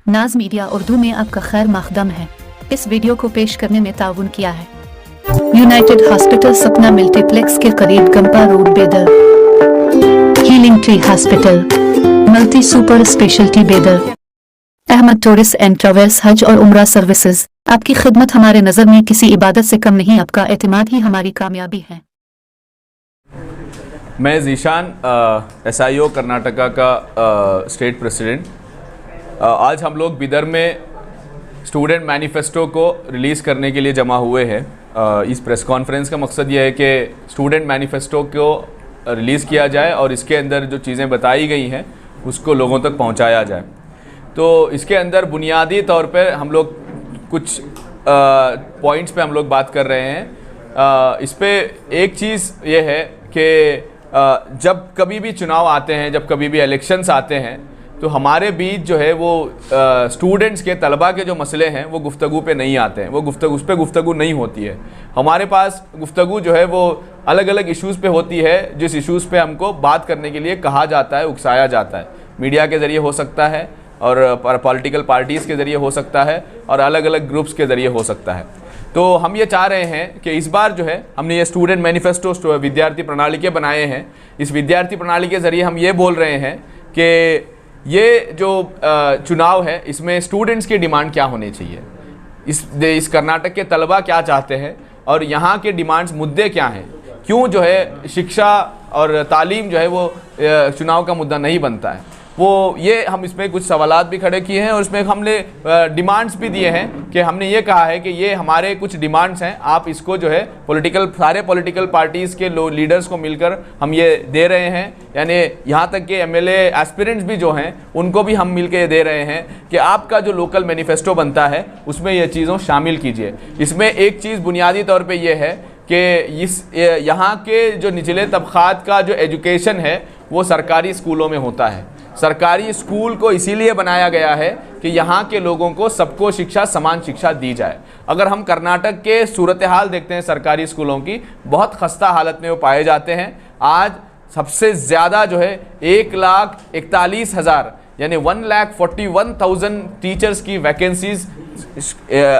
नाज मीडिया उर्दू में आपका खैर मकदम है। इस वीडियो को पेश करने में ताउन किया है यूनाइटेड हॉस्पिटल सपना मल्टीप्लेक्स के करीब गंपा रोड बेदर, healing tree hospital multi super speciality बेदर, अहमद टूरिस्ट एंड ट्रैवल्स हज और उम्रा सर्विसेज। आपकी खिदमत हमारे नज़र में किसी इबादत से कम नहीं, आपका एतमाद ही हमारी कामयाबी है। मैं ज़ीशान SIO कर्नाटका का स्टेट प्रेसिडेंट। आज हम लोग बिदर में स्टूडेंट मैनिफेस्टो को रिलीज़ करने के लिए जमा हुए हैं। इस प्रेस कॉन्फ्रेंस का मकसद ये है कि स्टूडेंट मैनिफेस्टो को रिलीज़ किया जाए और इसके अंदर जो चीज़ें बताई गई हैं उसको लोगों तक पहुंचाया जाए। तो इसके अंदर बुनियादी तौर पर हम लोग कुछ पॉइंट्स पे हम लोग बात कर रहे हैं। इस पे एक चीज़ ये है कि जब कभी भी चुनाव आते हैं, जब कभी भी इलेक्शंस आते हैं, तो हमारे बीच जो है वो स्टूडेंट्स के तलबा के जो मसले हैं वो गुफ्तगू पे नहीं आते हैं, वो उस पर गुफ्तगू नहीं होती है। हमारे पास गुफ्तगू जो है वो अलग अलग इश्यूज़ पे होती है, जिस इश्यूज़ पे हमको बात करने के लिए कहा जाता है, उकसाया जाता है। मीडिया के ज़रिए हो सकता है और पॉलिटिकल पार्टीज़ के ज़रिए हो सकता है और अलग अलग ग्रुप्स के ज़रिए हो सकता है। तो हम ये चाह रहे हैं कि इस बार जो है हमने ये स्टूडेंट मैनिफेस्टो विद्यार्थी प्रणाली के बनाए हैं। इस विद्यार्थी प्रणाली के ज़रिए हम ये बोल रहे हैं कि ये जो चुनाव है इसमें स्टूडेंट्स की डिमांड क्या होनी चाहिए, इस कर्नाटक के तलबा क्या चाहते हैं और यहाँ के डिमांड्स मुद्दे क्या हैं, क्यों जो है शिक्षा और तालीम जो है वो चुनाव का मुद्दा नहीं बनता है। वो ये हम इसमें कुछ सवालात भी खड़े किए हैं और इसमें हमने डिमांड्स भी दिए हैं कि हमने ये कहा है कि ये हमारे कुछ डिमांड्स हैं, आप इसको जो है सारे पॉलिटिकल पार्टीज़ के लीडर्स को मिलकर हम ये दे रहे हैं। यानी यहाँ तक कि MLA एस्पिरेंट्स भी जो हैं उनको भी हम मिल के दे रहे हैं कि आपका जो लोकल मैनिफेस्टो बनता है उसमें ये चीज़ों शामिल कीजिए। इसमें एक चीज़ बुनियादी तौर पर यह है कि यहाँ के जो निचले तबक़ात का जो एजुकेशन है वो सरकारी स्कूलों में होता है। सरकारी स्कूल को इसीलिए बनाया गया है कि यहाँ के लोगों को सबको समान शिक्षा दी जाए। अगर हम कर्नाटक के सूरत हाल देखते हैं सरकारी स्कूलों की, बहुत खस्ता हालत में वो पाए जाते हैं। आज सबसे ज़्यादा जो है 1,41,000 यानी 1,41,000 टीचर्स की वैकेंसीज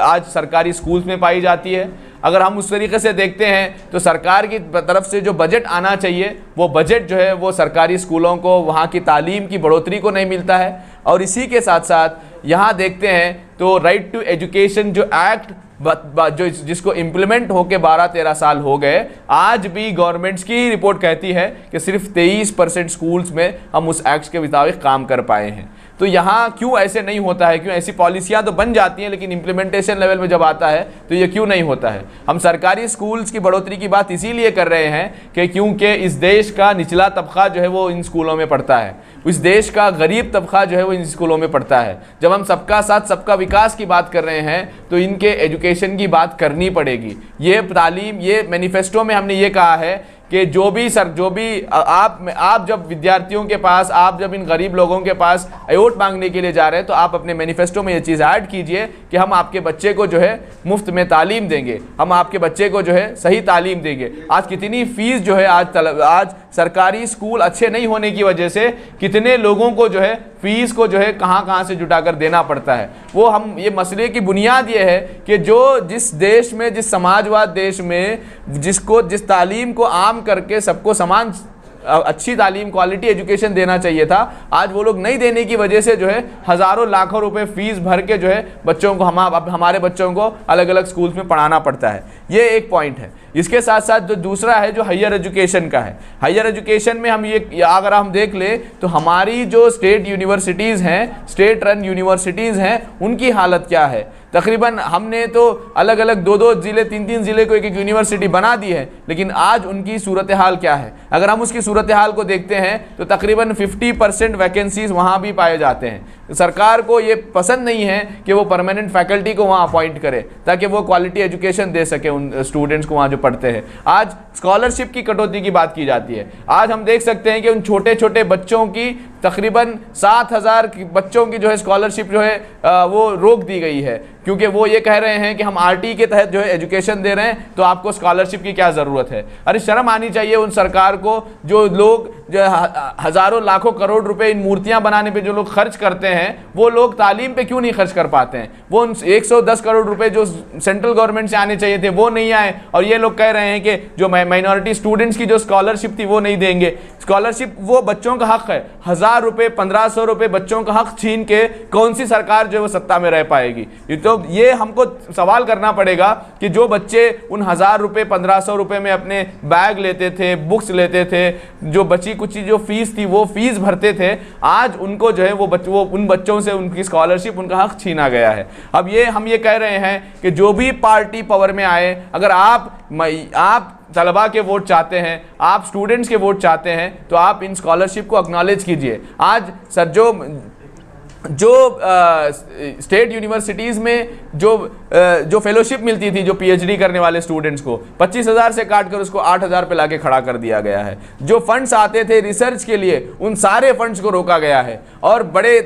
आज सरकारी स्कूल्स में पाई जाती है। अगर हम उस तरीके से देखते हैं तो सरकार की तरफ से जो बजट आना चाहिए वो बजट जो है वो सरकारी स्कूलों को, वहाँ की तालीम की बढ़ोतरी को नहीं मिलता है। और इसी के साथ साथ यहाँ देखते हैं तो राइट टू एजुकेशन जो एक्ट जो जिसको इम्प्लीमेंट होके 12-13 साल हो गए, आज भी गवर्नमेंट्स की रिपोर्ट कहती है कि सिर्फ 23% स्कूल्स में हम उस एक्ट के मुताबिक काम कर पाए हैं। तो यहाँ क्यों ऐसे नहीं होता है, क्यों ऐसी पॉलिसियाँ तो बन जाती हैं लेकिन इम्प्लीमेंटेशन लेवल में जब आता है तो ये क्यों नहीं होता है। हम सरकारी स्कूल्स की बढ़ोतरी की बात इसीलिए कर रहे हैं कि क्योंकि इस देश का निचला तबका जो है वो इन स्कूलों में पढ़ता है, इस देश का गरीब तबका जो है वो इन स्कूलों में पढ़ता है। जब हम सबका साथ सबका विकास की बात कर रहे हैं तो इनके एजुकेशन की बात करनी पड़ेगी। ये तालीम, ये मैनिफेस्टो में हमने ये कहा है कि जो भी आप जब विद्यार्थियों के पास, आप जब इन गरीब लोगों के पास वोट मांगने के लिए जा रहे हैं तो आप अपने मैनिफेस्टो में ये चीज़ ऐड कीजिए कि हम आपके बच्चे को जो है मुफ्त में तालीम देंगे, हम आपके बच्चे को जो है सही तालीम देंगे। आज कितनी फ़ीस जो है आज सरकारी स्कूल अच्छे नहीं होने की वजह से कितने लोगों को जो है फ़ीस को जो है कहाँ से जुटा कर देना पड़ता है। वो हम ये मसले की बुनियाद ये है कि जिस देश में, जिस समाजवाद देश में जिस तालीम को आम करके सबको समान अच्छी तालीम, क्वालिटी एजुकेशन देना चाहिए था, आज वो लोग नहीं देने की वजह से जो है हज़ारों लाखों रुपए फीस भर के जो है बच्चों को हमारे बच्चों को अलग अलग स्कूल्स में पढ़ाना पड़ता है। ये एक पॉइंट है। इसके साथ साथ जो दूसरा है जो हायर एजुकेशन का है, हायर एजुकेशन में हम ये अगर हम देख ले तो हमारी जो स्टेट यूनिवर्सिटीज़ हैं, स्टेट रन यूनिवर्सिटीज़ हैं, उनकी हालत क्या है। तकरीबन हमने तो अलग अलग 2-2 ज़िले, 3-3 ज़िले को एक यूनिवर्सिटी बना दी है, लेकिन आज उनकी सूरत हाल क्या है। अगर हम उसकी सूरत हाल को देखते हैं तो तकरीबन 50% वैकेंसीज वहाँ भी पाए जाते हैं। तो सरकार को ये पसंद नहीं है कि वो परमानेंट फैकल्टी को वहाँ अपॉइंट करे ताकि वो क्वालिटी एजुकेशन दे सके उन स्टूडेंट्स को वहाँ जो पढ़ते हैं। आज स्कॉलरशिप की कटौती की बात की जाती है। आज हम देख सकते हैं कि उन छोटे छोटे बच्चों की तकरीबन 7,000 बच्चों की जो है स्कॉलरशिप जो है वो रोक दी गई है, क्योंकि वो ये कह रहे हैं कि हम आरटी के तहत जो है एजुकेशन दे रहे हैं, तो आपको स्कॉलरशिप की क्या ज़रूरत है। अरे शर्म आनी चाहिए उन सरकार को, जो लोग जो हज़ारों लाखों करोड़ रुपए इन मूर्तियां बनाने पे जो लोग खर्च करते हैं, वो लोग तालीम पे क्यों नहीं खर्च कर पाते हैं। वो 110 करोड़ रुपए जो सेंट्रल गवर्नमेंट से आने चाहिए थे वो नहीं आए, और ये लोग कह रहे हैं कि जो माइनॉरिटी स्टूडेंट्स की जो स्कॉलरशिप थी वो नहीं देंगे। स्कॉलरशिप वो बच्चों का हक है, 1,000 रुपए 1,500 रुपए बच्चों का हक छीन के कौन सी सरकार जो है वो सत्ता में रह पाएगी। तो ये हमको सवाल करना पड़ेगा कि जो बच्चे उन 1,000 रुपए 1,500 रुपए में अपने बैग लेते थे, बुक्स लेते थे, जो बची कुछ जो फीस थी वो फीस भरते थे, आज उनको जो है वो उन बच्चों से उनकी स्कॉलरशिप, उनका हक छीना गया है। अब ये हम ये कह रहे हैं कि जो भी पार्टी पावर में आए, अगर आप तलबा के वोट चाहते हैं, आप स्टूडेंट्स के वोट चाहते हैं, तो आप इन स्कॉलरशिप को एक्नॉलेज कीजिए। आज सर जो स्टेट यूनिवर्सिटीज़ में जो फेलोशिप मिलती थी जो पीएचडी करने वाले स्टूडेंट्स को, 25,000 से काट कर उसको 8,000 पे लाके खड़ा कर दिया गया है। जो फंड्स आते थे रिसर्च के लिए, उन सारे फंड्स को रोका गया है, और बड़े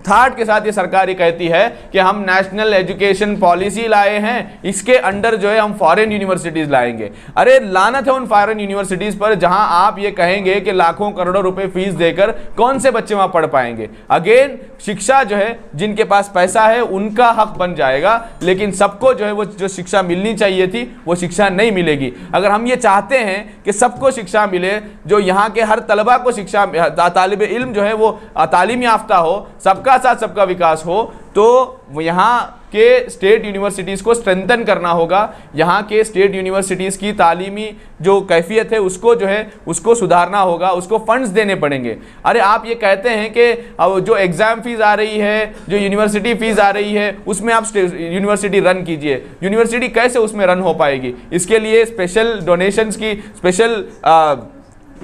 थाट के साथ ये सरकार ये कहती है कि हम नेशनल एजुकेशन पॉलिसी लाए हैं, इसके अंडर जो है हम फॉरेन यूनिवर्सिटीज लाएंगे। अरे लानत है उन फॉरेन यूनिवर्सिटीज पर जहां आप ये कहेंगे कि लाखों करोड़ों रुपए फीस देकर कौन से बच्चे वहां पढ़ पाएंगे। अगेन शिक्षा जो है जिनके पास पैसा है उनका हक बन जाएगा, लेकिन सबको जो है वो जो शिक्षा मिलनी चाहिए थी वो शिक्षा नहीं मिलेगी। अगर हम ये चाहते हैं कि सबको शिक्षा मिले, जो यहाँ के हर तलबा को शिक्षा, तालिब इल्म जो है वो तालीम याफ्ता हो, सबका साथ सबका विकास हो, तो यहाँ के स्टेट यूनिवर्सिटीज़ को स्ट्रेंथन करना होगा। यहाँ के स्टेट यूनिवर्सिटीज़ की तालीमी जो कैफियत है उसको जो है उसको सुधारना होगा, उसको फंड्स देने पड़ेंगे। अरे आप ये कहते हैं कि अब जो एग्ज़ाम फीस आ रही है, जो यूनिवर्सिटी फ़ीस आ रही है, उसमें आप यूनिवर्सिटी रन कीजिए। यूनिवर्सिटी कैसे उसमें रन हो पाएगी? इसके लिए स्पेशल डोनेशंस की, स्पेशल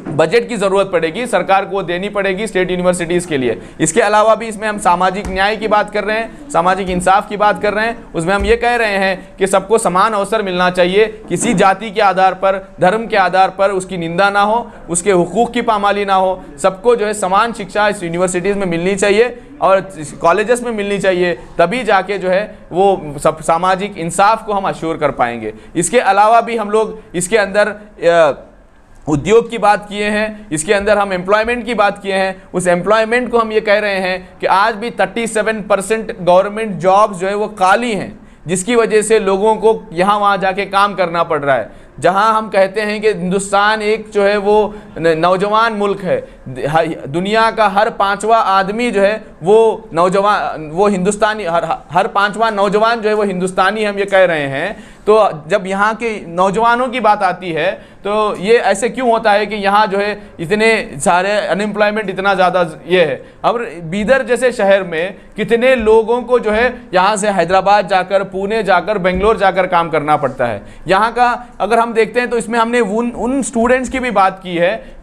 बजट की ज़रूरत पड़ेगी, सरकार को देनी पड़ेगी स्टेट यूनिवर्सिटीज़ के लिए। इसके अलावा भी इसमें हम सामाजिक न्याय की बात कर रहे हैं, सामाजिक इंसाफ की बात कर रहे हैं। उसमें हम ये कह रहे हैं कि सबको समान अवसर मिलना चाहिए, किसी जाति के आधार पर, धर्म के आधार पर उसकी निंदा ना हो, उसके हुकूक की पामाली ना हो। सबको जो है समान शिक्षा इस यूनिवर्सिटीज़ में मिलनी चाहिए और कॉलेजेस में मिलनी चाहिए, तभी जाके जो है वो सब सामाजिक इंसाफ को हम अश्योर कर पाएंगे। इसके अलावा भी हम लोग इसके अंदर उद्योग की बात किए हैं, इसके अंदर हम एम्प्लॉयमेंट की बात किए हैं। उस एम्प्लॉयमेंट को हम ये कह रहे हैं कि आज भी 37% गवर्नमेंट जॉब्स जो है वो खाली हैं, जिसकी वजह से लोगों को यहाँ वहाँ जाके काम करना पड़ रहा है। जहाँ हम कहते हैं कि हिंदुस्तान एक जो है वो नौजवान मुल्क है, दुनिया का हर 5वां आदमी जो है वो नौजवान, वो हिंदुस्तानी, हर 5वां नौजवान जो है वो हिंदुस्तानी, हम ये कह रहे हैं। तो जब यहाँ के नौजवानों की बात आती है तो ये ऐसे क्यों होता है कि यहाँ जो है इतने सारे अनएम्प्लॉयमेंट इतना ज़्यादा ये है। अब बीदर जैसे शहर में कितने लोगों को जो है यहाँ से हैदराबाद जाकर, पुणे जाकर, बेंगलोर जाकर काम करना पड़ता है। यहाँ का अगर हम देखते हैं तो इसमें हमने उन स्टूडेंट्स की भी बात की है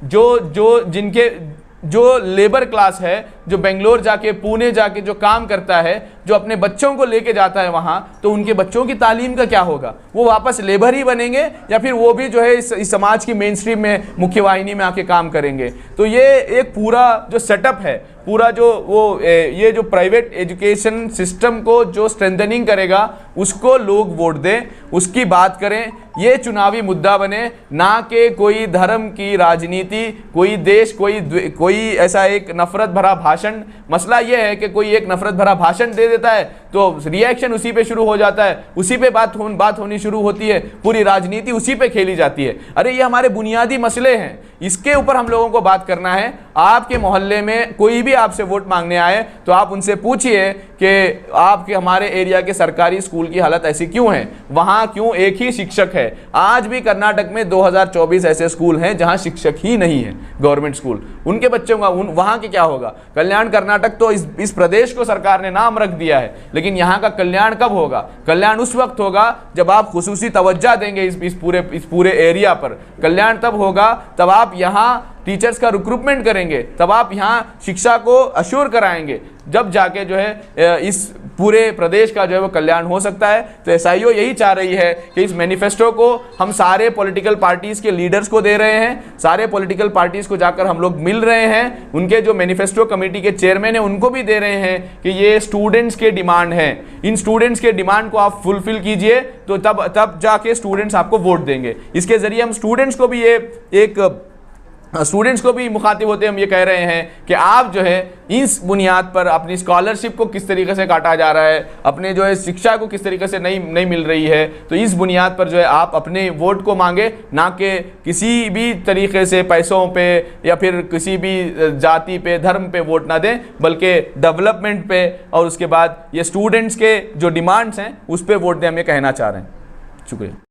जो लेबर क्लास है, जो बेंगलोर जाके, पुणे जाके जो काम करता है, जो अपने बच्चों को लेके जाता है वहाँ, तो उनके बच्चों की तालीम का क्या होगा? वो वापस लेबर ही बनेंगे या फिर वो भी जो है इस समाज की मेन स्ट्रीम में, मुख्य वाहिनी में आके काम करेंगे? तो ये एक पूरा जो सेटअप है, पूरा जो वो ये जो प्राइवेट एजुकेशन सिस्टम को जो स्ट्रेंथनिंग करेगा उसको लोग वोट दें, उसकी बात करें, ये चुनावी मुद्दा बने, ना कि कोई धर्म की राजनीति, कोई देश, कोई ऐसा एक नफरत भरा भाषण। मसला ये है कि कोई एक नफरत भरा भाषण दे देता है तो रिएक्शन उसी पे शुरू हो जाता है, उसी पे बात होनी शुरू होती है, पूरी राजनीति उसी पे खेली जाती है। अरे ये हमारे बुनियादी मसले हैं, इसके ऊपर हम लोगों को बात करना है। आपके मोहल्ले में कोई भी आपसे वोट मांगने आए तो आप उनसे पूछिए कि आपके हमारे एरिया के सरकारी स्कूल की हालत ऐसी क्यों है, वहाँ क्यों एक ही शिक्षक है। आज भी कर्नाटक में 2024 ऐसे स्कूल हैं जहाँ शिक्षक ही नहीं है, गवर्नमेंट स्कूल। उनके बच्चों का वहाँ के क्या होगा? कल्याण कर्नाटक तो इस प्रदेश को सरकार ने नाम रख दिया है, लेकिन यहाँ का कल्याण कब होगा? कल्याण उस वक्त होगा जब आप खुसूसी तवज्जो देंगे इस पूरे एरिया पर। कल्याण तब होगा तब आप यहाँ टीचर्स का रिक्रूटमेंट करेंगे, तब आप यहाँ शिक्षा को अश्योर कराएंगे, जब जाके जो है इस पूरे प्रदेश का जो है वो कल्याण हो सकता है। तो एसआईओ यही चाह रही है कि इस मैनिफेस्टो को हम सारे पॉलिटिकल पार्टीज के लीडर्स को दे रहे हैं, सारे पॉलिटिकल पार्टीज को जाकर हम लोग मिल रहे हैं, उनके जो मैनिफेस्टो कमेटी के चेयरमैन हैं उनको भी दे रहे हैं कि ये स्टूडेंट्स के डिमांड हैं, इन स्टूडेंट्स के डिमांड को आप फुलफिल कीजिए तो तब जाके स्टूडेंट्स आपको वोट देंगे। इसके जरिए हम स्टूडेंट्स को भी स्टूडेंट्स को भी मुखातिब होते हम ये कह रहे हैं कि आप जो है इस बुनियाद पर अपनी स्कॉलरशिप को किस तरीके से काटा जा रहा है, अपने जो है शिक्षा को किस तरीके से नहीं मिल रही है, तो इस बुनियाद पर जो है आप अपने वोट को मांगे, ना कि किसी भी तरीके से पैसों पे या फिर किसी भी जाति पे धर्म पे वोट ना दें, बल्कि डेवलपमेंट पे और उसके बाद ये स्टूडेंट्स के जो डिमांड्स हैं उस पर वोट दें, हम ये कहना चाह रहे हैं। शुक्रिया।